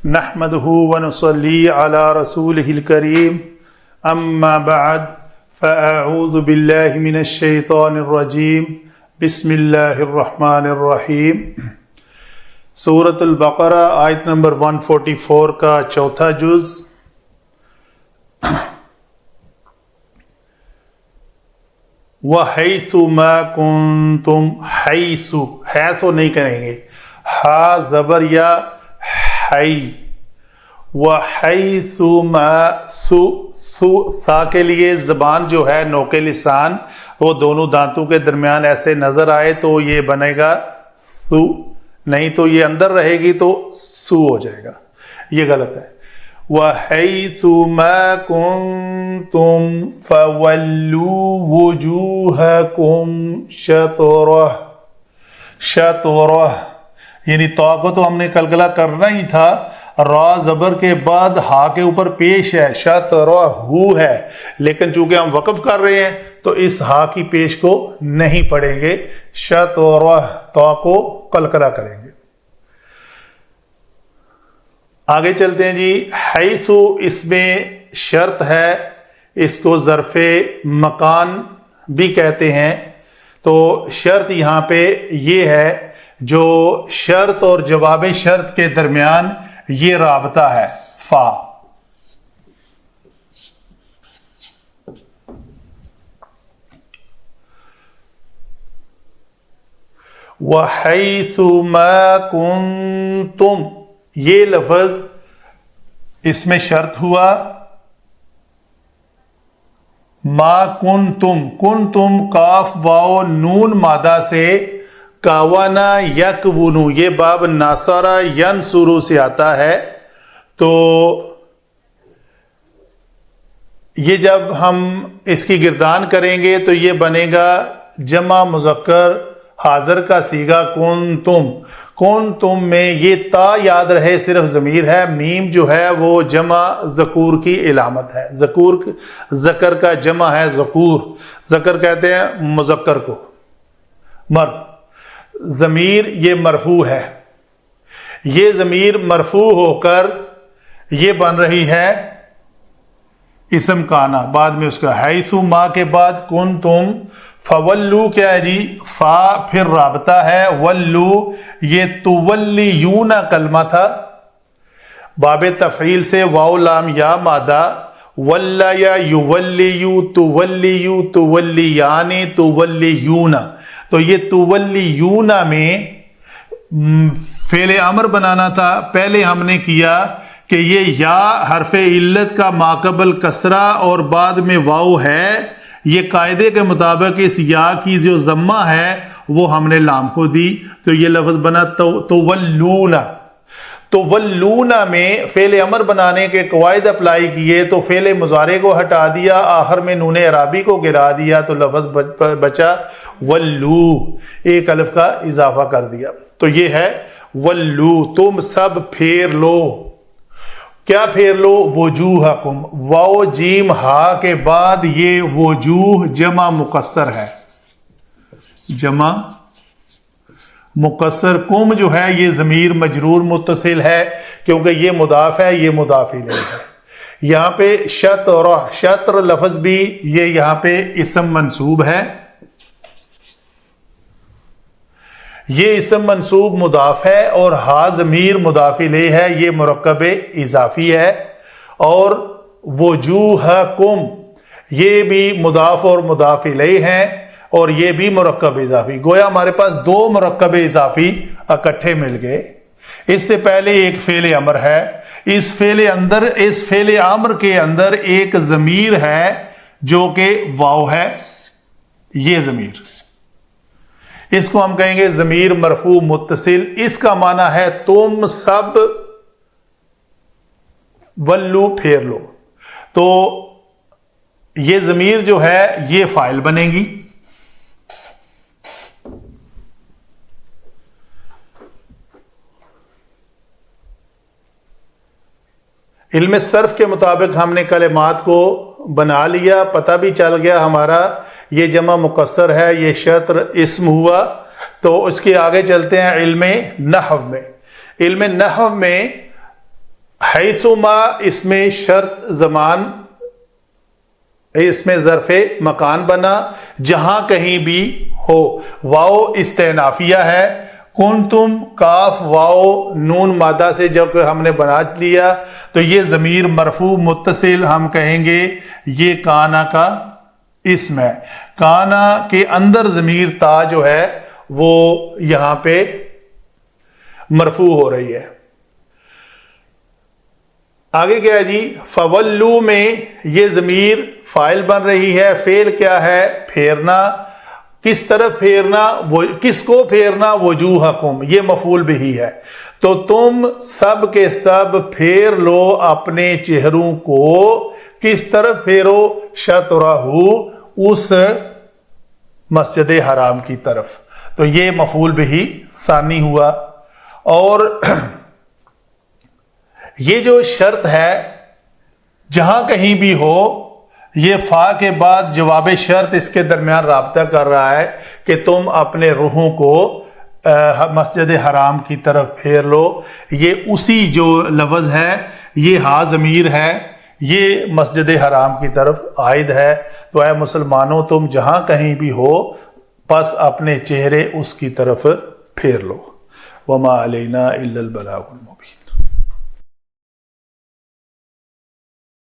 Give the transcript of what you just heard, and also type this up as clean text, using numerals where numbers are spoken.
نحمده ونصلي على رسوله الكريم اما بعد فاعوذ بالله من الشیطان الرجیم بسم اللہ الرحمن الرحیم۔ سورۃ البقرہ آیت نمبر 144 کا چوتھا جز۔ وَحَيْثُ مَا كُنْتُمْ، حیث نہیں کہیں گے، ہا زبر یا حی، وَحَيْثُ مَا سا کے لیے زبان جو ہے نوکے لسان وہ دونوں دانتوں کے درمیان ایسے نظر آئے تو یہ بنے گا سو، نہیں تو یہ اندر رہے گی تو سو ہو جائے گا، یہ غلط ہے۔ وَحَيْثُ مَا كُنْتُمْ فَوَلُّوا وُجُوهَكُمْ شَطْرَهُ، یعنی تو کو تو ہم نے قلقلہ کرنا ہی تھا، را زبر کے بعد ہا کے اوپر پیش ہے، شطرہ ہے، لیکن چونکہ ہم وقف کر رہے ہیں تو اس ہا کی پیش کو نہیں پڑھیں گے، شطرہ تو کو قلقلہ کریں گے۔ آگے چلتے ہیں جی۔ حیث اس میں شرط ہے، اس کو ظرف مکان بھی کہتے ہیں، تو شرط یہاں پہ یہ ہے جو شرط اور جواب شرط کے درمیان یہ رابطہ ہے، فا۔ وَحَيْثُ مَا كُنْتُمْ، یہ لفظ اس میں شرط ہوا، ما کنتم کاف واو نون مادہ سے، کاوانا یکونو، یہ باب ناصرہ ینصرو سے آتا ہے، تو یہ جب ہم اس کی گردان کریں گے تو یہ بنے گا جمع مذکر حاضر کا صیغہ کنتم میں یہ تا یاد رہے صرف ضمیر ہے، میم جو ہے وہ جمع ذکور کی علامت ہے، ذکر کا جمع ہے ذکور، ذکر کہتے ہیں مذکر کو، مرد، ضمیر یہ مرفوع ہے، یہ ضمیر مرفوع ہو کر یہ بن رہی ہے اسم کانا، بعد میں اس کا حیث ما کے بعد کنتم، فولو کیا ہے جی، فا پھر رابطہ ہے، ولو یہ تولیون کلمہ تھا، باب تفعیل سے واو لام یا مادہ، ولا یا یولیو تولیو تولیان تولیون، تو یہ تولیون میں فعل امر بنانا تھا، پہلے ہم نے کیا کہ یہ یا حرف علت کا ماقبل کسرہ اور بعد میں واو ہے، یہ قاعدے کے مطابق اس یا کی جو ضمہ ہے وہ ہم نے لام کو دی، تو یہ لفظ بنا تولون میں فعل امر بنانے کے قواعد اپلائی کیے تو فعل مضارع کو ہٹا دیا، آخر میں نون اعرابی کو گرا دیا تو لفظ بچا ولو، ایک الف کا اضافہ کر دیا، تو یہ ہے ولو، تم سب پھیر لو، کیا پھیر لو، وجوہکم، واو جیم ہا کے بعد یہ وجوہ جمع مقصر ہے، جمع مقصر، کم جو ہے یہ ضمیر مجرور متصل ہے کیونکہ یہ مضاف ہے، یہ مضاف الیہ ہے، یہاں پہ شطر لفظ بھی یہ یہاں پہ اسم منصوب ہے، یہ اسم منصوب مضاف ہے اور ہا ضمیر مضاف الیہ ہے، یہ مرکب اضافی ہے، اور وجوہکم یہ بھی مضاف اور مضاف الیہ ہیں اور یہ بھی مرکب اضافی، گویا ہمارے پاس دو مرکب اضافی اکٹھے مل گئے۔ اس سے پہلے ایک فعل امر ہے، اس فعل امر کے اندر ایک ضمیر ہے جو کہ واو ہے، یہ ضمیر، اس کو ہم کہیں گے ضمیر مرفوع متصل، اس کا معنی ہے تم سب ولو پھیر لو، تو یہ ضمیر جو ہے یہ فاعل بنے گی، علم صرف کے مطابق ہم نے کلمات کو بنا لیا، پتہ بھی چل گیا ہمارا یہ جمع مقصر ہے، یہ شطر اسم ہوا، تو اس کے آگے چلتے ہیں علم نحو میں۔ علم نحو میں حیثما اس میں شرط زمان، اس میں ظرف مکان بنا، جہاں کہیں بھی ہو۔ واو استئنافیہ ہے، کنتم کاف واو نون مادہ سے جب ہم نے بنا لیا تو یہ ضمیر مرفوع متصل ہم کہیں گے یہ کانا کا اسم ہے۔ کانا کے اندر ضمیر تا جو ہے وہ یہاں پہ مرفوع ہو رہی ہے۔ آگے کیا ہے جی؟ فولو میں یہ ضمیر فاعل بن رہی ہے، فعل کیا ہے؟ پھیرنا۔ کس طرف پھیرنا؟ کس کو پھیرنا؟ وجوہکم، یہ مفعول بہ ہے۔ تو تم سب کے سب پھیر لو اپنے چہروں کو، کس طرف پھیرو؟ شطرہ، اس مسجد حرام کی طرف۔ تو یہ مفعول بہ ثانی ہوا۔ اور یہ جو شرط ہے جہاں کہیں بھی ہو، یہ فا کے بعد جواب شرط اس کے درمیان رابطہ کر رہا ہے کہ تم اپنے روحوں کو مسجد حرام کی طرف پھیر لو۔ یہ اسی جو لفظ ہے، یہ ہا ضمیر ہے، یہ مسجد حرام کی طرف عائد ہے۔ تو اے مسلمانوں تم جہاں کہیں بھی ہو بس اپنے چہرے اس کی طرف پھیر لو۔ وما علینا الا البلاغ المبین۔